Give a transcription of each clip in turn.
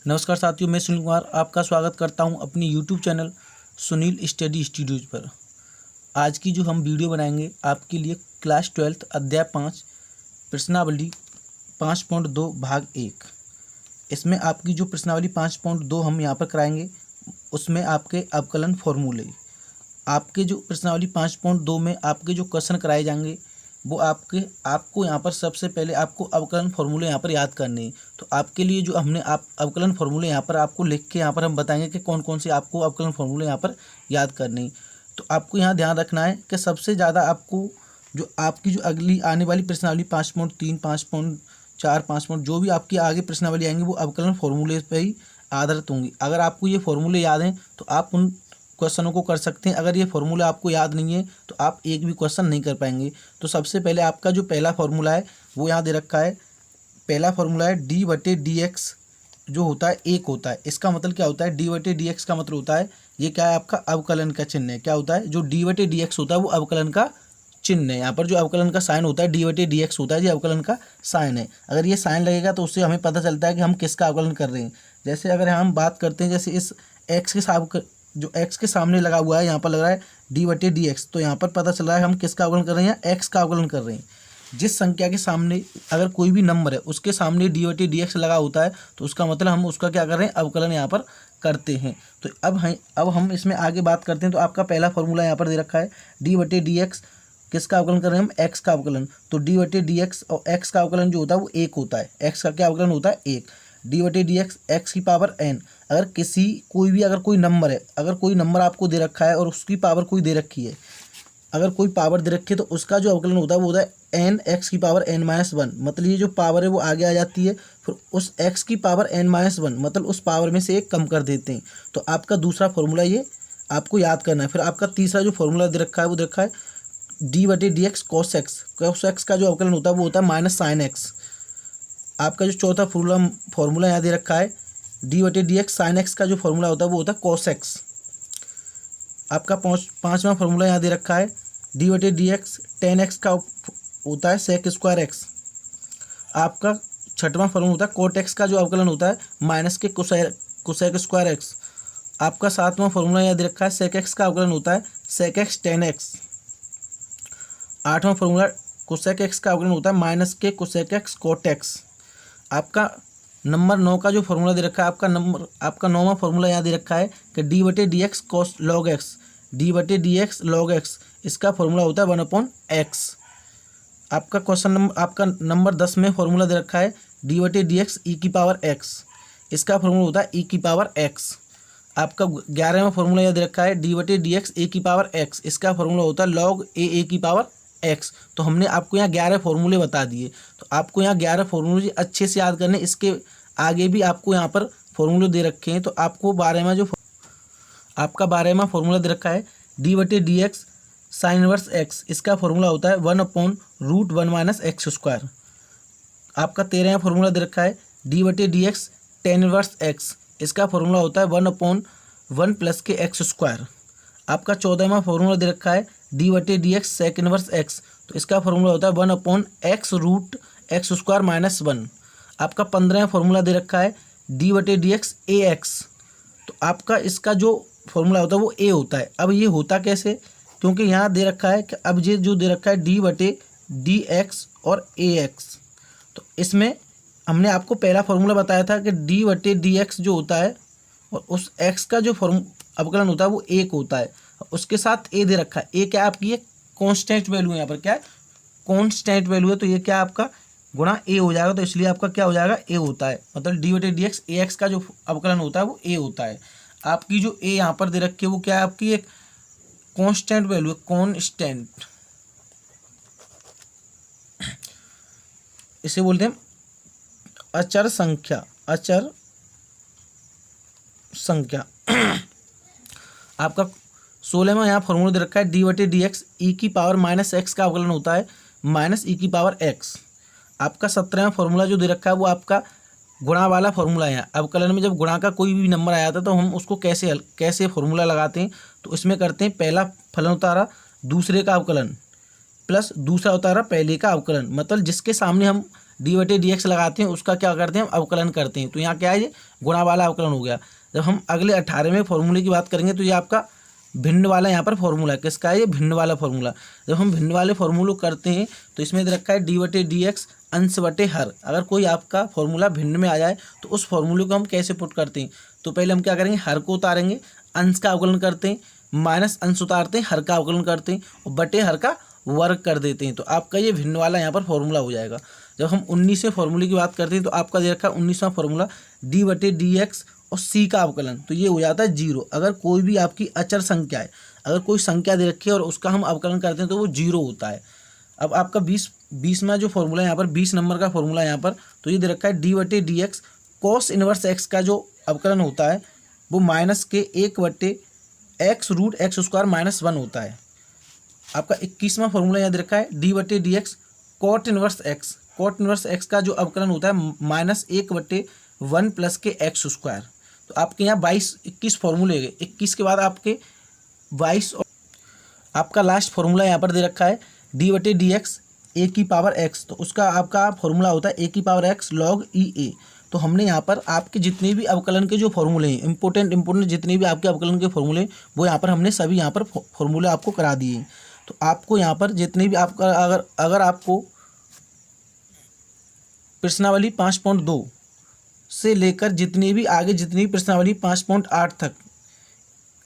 नमस्कार साथियों, मैं सुनील कुमार आपका स्वागत करता हूं अपनी YouTube channel Sunil study studios पर। आज की जो हम वीडियो बनाएंगे आपके लिए क्लास 12 अध्याय 5 प्रश्नावली 5.2 भाग 1। इसमें आपकी जो प्रश्नावली 5.2 हम यहाँ पर कराएंगे उसमें आपके अवकलन फॉर्मूले, आपके जो प्रश्नावली 5.2 में आपके जो क्वेश्चन कराए जाएंगे वो आपको यहाँ पर सबसे पहले आपको अवकलन फॉर्मूले यहाँ पर याद करने हैं। तो आपके लिए जो हमने अवकलन फॉर्मूले यहाँ पर आपको लिख के यहाँ पर हम बताएंगे कि कौन कौन से आपको अवकलन फॉर्मूले यहाँ पर याद करने हैं। तो आपको यहाँ ध्यान रखना है कि सबसे ज़्यादा आपको जो आपकी जो अगली आने वाली प्रश्नावली 5.3, 5.4, 5. जो भी आपकी आगे प्रश्नावली आएंगी वो अवकलन फॉर्मूले पर ही आधारित होंगी। अगर आपको ये फॉर्मूले याद हैं तो आप उन क्वेश्चनों को कर सकते हैं। अगर ये फॉर्मूला आपको याद नहीं है तो आप एक भी क्वेश्चन नहीं कर पाएंगे। तो सबसे पहले आपका जो पहला फॉर्मूला है वो यहाँ दे रखा है। पहला फॉर्मूला है d/dx जो होता है 1 होता है। इसका मतलब क्या होता है? d/dx का मतलब होता है ये क्या है, आपका अवकलन का चिन्ह है। क्या होता है? जो d/dx होता है वो अवकलन का चिन्ह है। यहाँ पर जो अवकलन का साइन होता है d/dx होता है, ये अवकलन का साइन है। अगर ये साइन लगेगा तो उससे हमें पता चलता है कि हम किसका अवकलन कर रहे हैं। जैसे अगर हम बात करते हैं, जैसे इस x के साथ जो x के सामने लगा हुआ है, यहाँ पर लग रहा है d/dx, तो यहाँ पर पता चल रहा है हम किसका अवकलन कर रहे हैं, x का अवकलन कर रहे हैं। जिस संख्या के सामने अगर कोई भी नंबर है उसके सामने d/dx लगा होता है तो उसका मतलब हम उसका क्या कर रहे हैं, अवकलन यहाँ पर करते हैं। तो अब हम इसमें आगे बात करते हैं। तो आपका पहला फॉर्मूला यहाँ पर दे रखा है d/dx, किसका अवकलन कर रहे हैं हम, x का अवकलन। तो d/dx और x का अवकलन जो होता है वो 1 होता है। x का क्या अवकलन होता है, 1। d/dx x की पावर n। अगर कोई नंबर है, अगर कोई नंबर आपको दे रखा है और उसकी पावर कोई दे रखी है, अगर कोई पावर दे रखी है तो उसका जो अवकलन होता है वो होता है n x की पावर n-1। मतलब ये जो पावर है वो आगे आ जाती है, फिर उस x की पावर n-1 मतलब उस पावर में से एक कम कर देते हैं। तो आपका दूसरा फॉर्मूला ये आपको याद करना है। फिर आपका तीसरा जो फॉर्मूला दे रखा है वो दे रखा है d/dx cos x। cos x का जो अवकलन होता है वो होता है -sin x। आपका जो चौथा फॉर्मूला यहाँ दे रखा है d/dx sin x का जो फॉर्मूला होता है वो होता है cos x। आपका पांचवा फॉर्मूला यहाँ दे रखा है d/dx tan x का होता है sec² x। आपका छठवां फॉर्मूला होता है cot x का जो अवकलन होता है -cosec² x। आपका सातवां फॉर्मूला यहाँ दे रखा है sec x का अवकलन होता है sec x tan x। आठवां फॉर्मूला cosec x का अवकलन होता है -cosec x cot x। आपका नंबर 9 का जो फॉर्मूला दे रखा है, आपका 9वां फॉर्मूला यहाँ दे रखा है कि d/dx cos log x। d/dx log x इसका फॉर्मूला होता है 1/x। आपका नंबर 10 में फॉर्मूला दे रखा है d/dx e⁻x। इसका फॉर्मूला होता है e⁻x। आपका 11वां फॉर्मूला यहाँ दे रखा है d/dx a⁻x। इसका फॉर्मूला होता है log a⁻x। तो हमने आपको यहाँ 11 फॉर्मूले बता दिए। तो आपको यहाँ 11 फॉर्मूले अच्छे से याद करने। इसके आगे भी आपको यहाँ पर फॉर्मूले दे रखे हैं। तो आपको 12वां फॉर्मूला दे रखा है d/dx sin 1x। इसका फॉर्मूला होता है 1/√1 - x²। आपका 13वां फॉर्मूला दे रखा है d/dx tan 1x। इसका फॉर्मूला होता है 1/1 + x²। आपका 14वां फॉर्मूला दे रखा है d/dx sec 1x। तो इसका फॉर्मूला होता है 1/x√x² - 1। आपका 15वां फॉर्मूला दे रखा है d/dx ax। तो आपका इसका जो फॉर्मूला होता है वो a होता है। अब ये होता कैसे, क्योंकि यहाँ दे रखा है कि अब ये जो दे रखा है d/dx और ax। तो इसमें हमने आपको पहला फॉर्मूला बताया था कि d/dx जो होता है और उस x का जो अवकलन होता है वो 1 होता है। उसके साथ a दे रखा है। a क्या है आपकी, ये कांस्टेंट वैल्यू है। यहाँ पर क्या है, कांस्टेंट वैल्यू है। तो ये क्या आपका गुणा a हो जाएगा। तो इसलिए आपका क्या हो जाएगा, a होता है। मतलब d/dx ax का जो अवकलन होता है वो a होता है। आपकी जो a यहाँ पर दे रखी है वो क्या है, आपकी एक कांस्टेंट वैल्यू है, कांस्टेंट। इसे बोलते हैं अचर संख्या, अचर संख्या। आपका 16वां यहाँ फॉर्मूला दे रखा है d/dx e⁻x का अवकलन होता है -e⁻x। आपका 17वां फॉर्मूला जो दे रखा है वो आपका गुणा वाला फॉर्मूला है। अवकलन में जब गुणा का कोई भी नंबर आया था तो हम उसको कैसे फॉर्मूला लगाते हैं, तो इसमें करते हैं पहला फलन उतारा दूसरे का अवकलन प्लस दूसरा उतारा पहले का अवकलन। मतलब जिसके सामने हम डी बटे डी एक्स लगाते हैं उसका क्या करते हैं हम अवकलन करते हैं। तो यहाँ क्या है, ये गुणा वाला अवकलन हो गया। जब हम अगले 18वें फॉर्मूले की बात करेंगे तो ये आपका भिन्न वाला यहाँ पर फॉर्मूला है। किसका है, ये भिन्न वाला फॉर्मूला। जब हम भिन्न वाले फॉर्मूलों करते हैं तो इसमें दे रखा है डी बटे डी एक्स अंश बटे हर। अगर कोई आपका फॉर्मूला भिन्न में आ जाए तो उस फॉर्मूले को हम कैसे पुट करते हैं, तो पहले हम क्या करेंगे, हर को उतारेंगे, अंश का अवकलन करते हैं, माइनस अंश उतारते हैं, हर का अवकलन करते हैं और बटे हर का वर्ग कर देते हैं। तो आपका ये भिन्न वाला यहाँ पर फॉर्मूला हो जाएगा। जब हम 19वें फॉर्मूले की बात करते हैं तो आपका दे रखा है 19वां फॉर्मूला डी बटे डी एक्स और सी का अवकलन, तो ये हो जाता है 0। अगर कोई भी आपकी अचर संख्या है, अगर कोई संख्या दे रखी है और उसका हम अवकलन करते हैं तो वो 0 होता है। अब आपका 20वां जो फॉर्मूला है यहाँ पर, 20 नंबर का फॉर्मूला है यहाँ पर, तो ये दे रखा है डी बटे D x cos inverse X का जो अवकलन होता है वो माइनस के 1 बटे X root X square minus 1 होता है। आपका 21वां फॉर्मूला यहाँ दे रखा है डी बटे D X cot inverse X, cot inverse X का जो अवकलन होता है माइनस 1 बटे 1 प्लस के एक्स स्क्वायर। तो आपके यहाँ 21 फॉर्मूले गए। 21 के बाद आपके 22 और आपका लास्ट फॉर्मूला यहाँ पर दे रखा है डी बटे डी एक्स ए की पावर एक्स, तो उसका आपका फॉर्मूला होता है ए की पावर एक्स लॉग ई ए। तो हमने यहाँ पर आपके जितने भी अवकलन के जो फॉर्मूले हैं, इंपॉर्टेंट जितने भी आपके अवकलन के फॉर्मूले वो यहाँ पर हमने सभी यहाँ पर फॉर्मूले आपको करा दिए। तो आपको यहाँ पर जितने भी आपका अगर आपको प्रश्नावली 5.2 से लेकर जितनी भी आगे जितनी भी प्रश्नावली 5.8 तक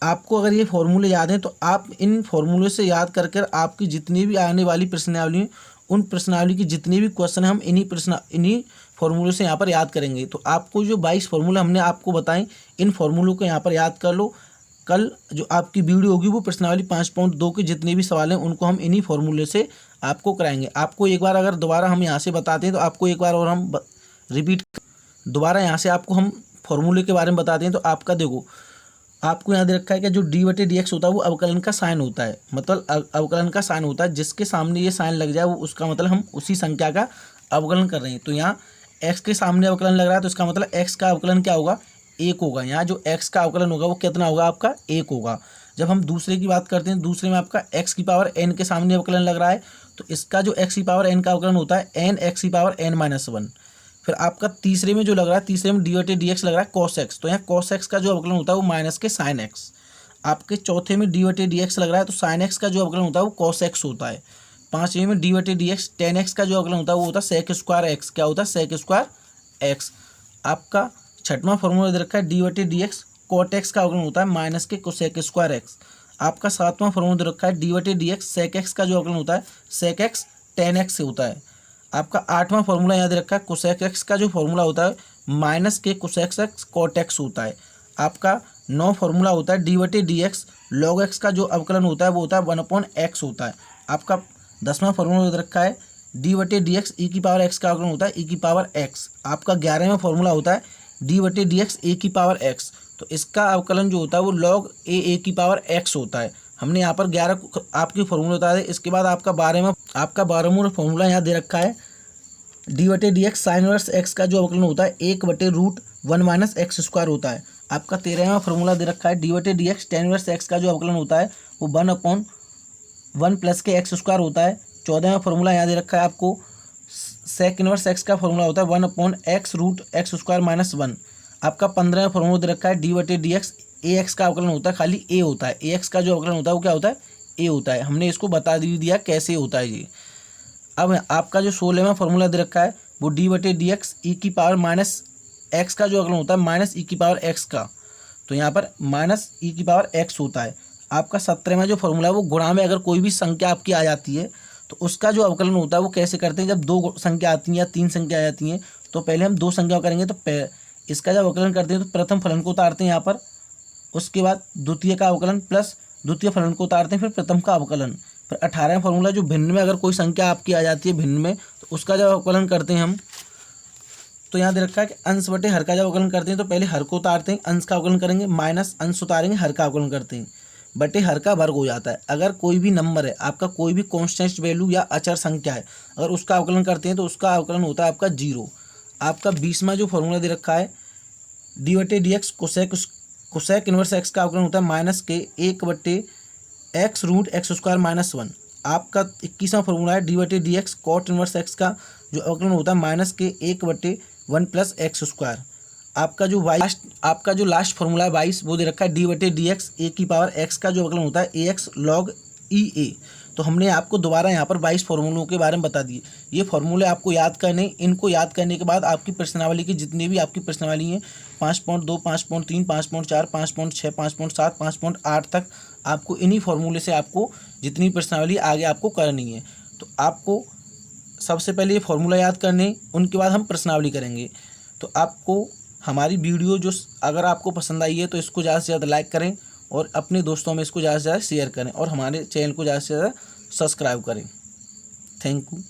आपको अगर ये फॉर्मूले याद हैं तो आप इन फॉर्मूले से याद कर कर आपकी जितनी भी आने वाली प्रश्नावली, उन प्रश्नावली की जितने भी क्वेश्चन हम इन्हीं फॉर्मूलों से यहाँ पर याद करेंगे। तो आपको जो 22 फॉर्मूले हमने आपको बताएं, इन फॉर्मूलों को यहाँ पर याद कर लो। कल जो आपकी वीडियो होगी वो प्रश्नावली 5.2 के जितने भी सवाल हैं उनको हम इन्हीं फॉर्मूले से आपको कराएंगे। आपको एक बार अगर दोबारा हम यहाँ से बताते हैं तो आपको एक बार और हम रिपीट दोबारा यहाँ से आपको हम फॉर्मूले के बारे में बताते हैं। तो आपका देखो, आपको यहाँ दे रखा है कि जो डी बटे डी एक्स होता है वो अवकलन का साइन होता है, मतलब अवकलन का साइन होता है। जिसके सामने ये साइन लग जाए वो उसका मतलब हम उसी संख्या का अवकलन कर रहे हैं। तो यहाँ एक्स के सामने अवकलन लग रहा है तो इसका मतलब एक्स का अवकलन क्या होगा, 1 होगा। यहाँ जो एक्स का अवकलन होगा वो कितना होगा, आपका 1 होगा। जब हम दूसरे की बात करते हैं, दूसरे में आपका एक्स की पावर एन के सामने अवकलन लग रहा है तो इसका जो एक्स की पावर एन का अवकलन होता है एन एक्स की पावर एन माइनस 1। फिर आपका तीसरे में जो लग रहा है, तीसरे में डी बटे डी एक्स लग रहा है कॉस एक्स, तो यहाँ कॉस एक्स का जो अवकलन होता है वो माइनस के साइन एक्स। आपके चौथे में डी बटे डी एक्स लग रहा है तो साइन एक्स का जो अवकलन होता है वो कॉस एक्स होता है। पाँचवें में डी बटे डी एक्स टेन एक्स का जो अवकलन होता है वो होता है सेक स्क्वायर एक्स। क्या होता है, सेक स्क्वायर एक्स। आपका छठवां फॉर्मूला दे रखा है डी बटे डी एक्स कॉट एक्स का अवकलन होता है माइनस के कोसेक स्क्वायर एक्स। आपका सातवां फॉर्मूला दे रखा है डी बटे डी एक्स सेक एक्स का जो अवकलन होता है सेक एक्स टेन एक्स से होता है। आपका आठवां फॉर्मूला यहाँ दे रखा है कोसेक एक्स का जो फॉर्मूला होता है माइनस के कोसेक एक्स कॉट एक्स होता है। आपका 9 फॉर्मूला होता है डी बटे डी एक्स लॉग एक्स का जो अवकलन होता है वो होता है 1/x होता है। आपका 10वां फॉर्मूला दे रखा है डी बटे डी एक्स ई की पावर एक्स का अवकलन होता है ई की पावर एक्स। आपका 11वां फॉर्मूला होता है डी बटे डी एक्स ए की पावर एक्स, तो इसका अवकलन जो होता है वो लॉग ए की पावर एक्स होता है। हमने यहाँ पर 11 आपकी फॉर्मूला बता दें। इसके बाद आपका 12वां फॉर्मूला यहाँ दे रखा है डी बटे D x sine inverse X का जो अवकलन होता है 1/√1 माइनस एक्स स्क्वायर होता है। आपका 13वां फॉर्मूला दे रखा है डी बटे D x tan inverse X का जो अवकलन होता है वो 1/1 प्लस के एक्स स्क्वायर होता है। 14वां फॉर्मूला यहाँ दे रखा है आपको सेक इनवर्स एक्स का फॉर्मूला होता है 1/x root X square minus 1। आपका 15वां फॉर्मूला दे रखा है डी बटे डी एक्स ए एक्स का अवकलन होता है खाली ए होता है। ए एक्स का जो अवकलन होता है वो क्या होता है, ए होता है। हमने इसको बता दिया कैसे होता है ये। अब आपका जो 16वां फॉर्मूला दे रखा है वो डी बटे डी एक्स ई की पावर माइनस एक्स का जो अवकलन होता है माइनस ई की पावर एक्स का, तो यहाँ पर माइनस ई की पावर एक्स होता है। आपका 17वां जो फॉर्मूला है वो गुणा में अगर कोई भी संख्या आपकी आ जाती है तो उसका जो अवकलन होता है वो कैसे करते हैं, जब 2 संख्या आती हैं या 3 संख्या आ जाती हैं तो पहले हम 2 संख्या करेंगे। तो इसका जब अवकलन करते हैं तो प्रथम फलन को उतारते हैं यहाँ पर, उसके बाद द्वितीय का अवकलन प्लस द्वितीय फलन को उतारते हैं, फिर प्रथम का अवकलन। फिर 18वां फॉर्मूला जो भिन्न में अगर कोई संख्या आपकी आ जाती है भिन्न में तो उसका जब अवकलन करते हैं हम, तो यहाँ दे रखा है कि अंश बटे हर का जब अवकलन करते हैं तो पहले हर को उतारते हैं, अंश का अवकलन करेंगे, माइनस अंश उतारेंगे, हर का अवकलन करते हैं, बटे हर का वर्ग हो जाता है। अगर कोई भी नंबर है आपका, कोई भी कॉन्स्टेंट वैल्यू या अचर संख्या है, अगर उसका अवकलन करते हैं तो उसका अवकलन होता है आपका 0। आपका 20वां जो फॉर्मूला दे रखा है डी बटे D x cosec inverse X का अवकलन होता है माइनस के 1/x root X square minus 1। आपका 21वां फॉर्मूला है डी बटे D X cot inverse X का जो अवकलन होता है -1/1 आपका जो लास्ट फॉर्मूला है 22 वो दे रखा है d/dx a⁻x का जो अवकलन होता है ax log e a। तो हमने आपको दोबारा यहाँ पर 22 फार्मूलों के बारे में बता दिए। ये फार्मूले आपको याद करने, इनको याद करने के बाद आपकी प्रश्नावली की जितनी भी आपकी प्रश्नावली हैं 5.2, 5.3, 5.4, 5.6, 5.7, 5.8 तक आपको इन्हीं फार्मूले से आपको जितनी प्रश्नावली आगे आपको करनी है। तो आपको सबसे पहले ये फार्मूला याद करने, उनके बाद हम प्रश्नावली करेंगे। तो आपको हमारी वीडियो जो अगर आपको पसंद आई है तो इसको ज़्यादा से ज़्यादा लाइक करें और अपने दोस्तों में इसको ज़्यादा से ज़्यादा शेयर करें और हमारे चैनल को ज़्यादा से ज़्यादा सब्सक्राइब करें। Thank you.